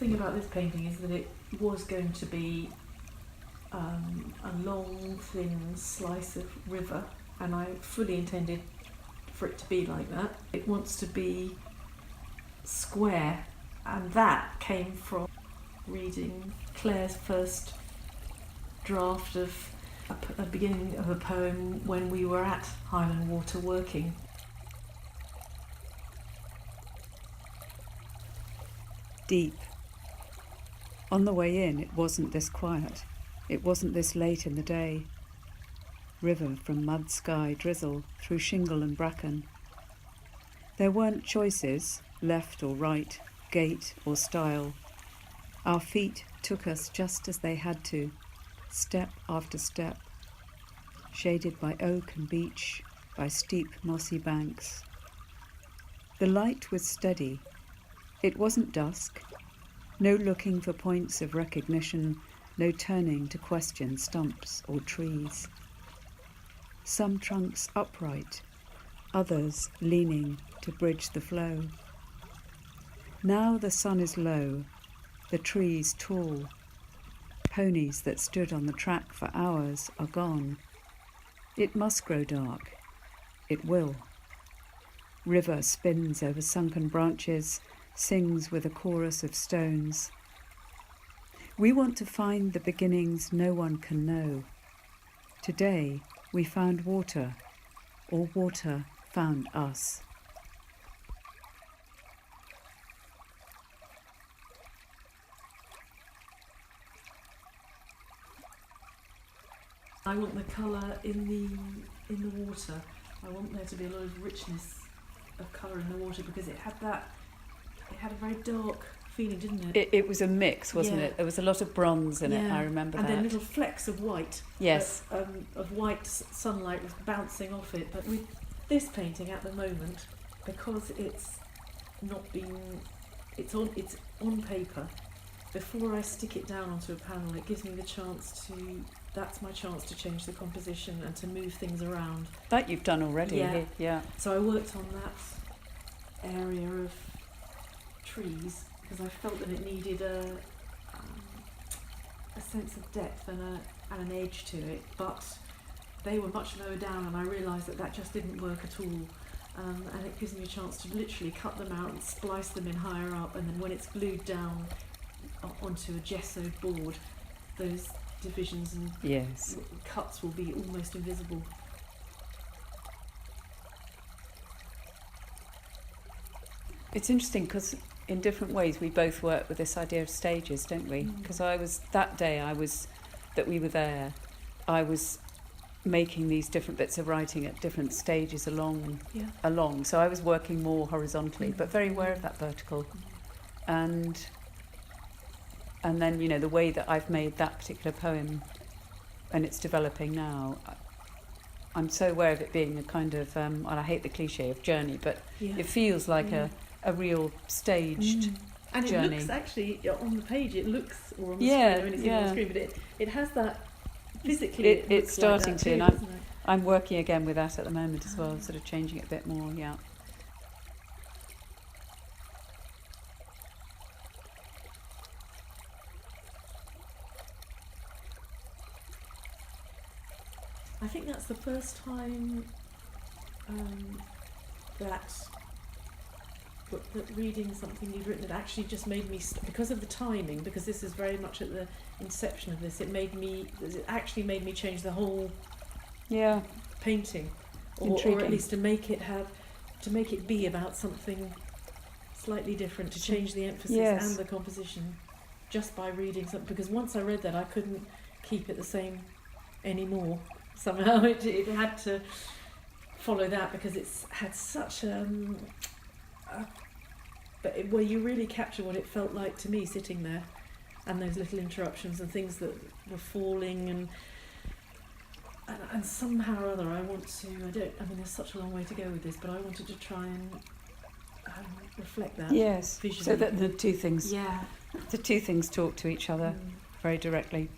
thing about this painting is that it was going to be a long, thin slice of river, and I fully intended for it to be like that. It wants to be square, and that came from reading Claire's first draft of a beginning of a poem when we were at Highland Water working. Deep. On the way in, it wasn't this quiet. It wasn't this late in the day. River from mud, sky, drizzle, through shingle and bracken. There weren't choices, left or right, gait or style. Our feet took us just as they had to, step after step, shaded by oak and beech, by steep mossy banks. The light was steady. It wasn't dusk. No looking for points of recognition, no turning to question stumps or trees. Some trunks upright, others leaning to bridge the flow. Now the sun is low, the trees tall. Ponies that stood on the track for hours are gone. It must grow dark. It will. River spins over sunken branches, sings with a chorus of stones. We want to find the beginnings no one can know. Today we found water, or water found us. I want the colour in the water. I want there to be a lot of richness of colour in the water, because it had a very dark feeling, didn't it? It was a mix, wasn't it? There was a lot of bronze in it, I remember and that. And then little flecks of white. Yes. Of white sunlight was bouncing off it. But with this painting at the moment, because it's on paper, before I stick it down onto a panel, it gives me the chance to, that's my chance to change the composition and to move things around. That you've done already, yeah. So I worked on that area of trees because I felt that it needed a sense of depth and an edge to it, but they were much lower down, and I realised that just didn't work at all. And it gives me a chance to literally cut them out and splice them in higher up, and then when it's glued down onto a gessoed board, those divisions and cuts will be almost invisible. It's interesting because in different ways we both work with this idea of stages, don't we? Because that we were there, I was making these different bits of writing at different stages along. So I was working more horizontally, but very aware of that vertical. And then, you know, the way that I've made that particular poem and it's developing now, I'm so aware of it being a kind of, and I hate the cliche of journey, but it feels like a real staged and journey. And it looks actually, on the page, it looks, or on the screen, I mean it's on the screen, but it has that, physically it's starting like to, too, and I'm working again with that at the moment as well, sort of changing it a bit more, I think that's the first time that reading something you'd written, it actually just made me, because of the timing, because this is very much at the inception of this, it actually made me change the whole painting, or at least to make it be about something slightly different, to change the emphasis and the composition just by reading something, because once I read that I couldn't keep it the same anymore. Somehow it had to follow that, because it's had such but where you really capture what it felt like to me sitting there, and those little interruptions and things that were falling, and somehow or other I mean there's such a long way to go with this, but I wanted to try and reflect that visually. So that the two things talk to each other very directly.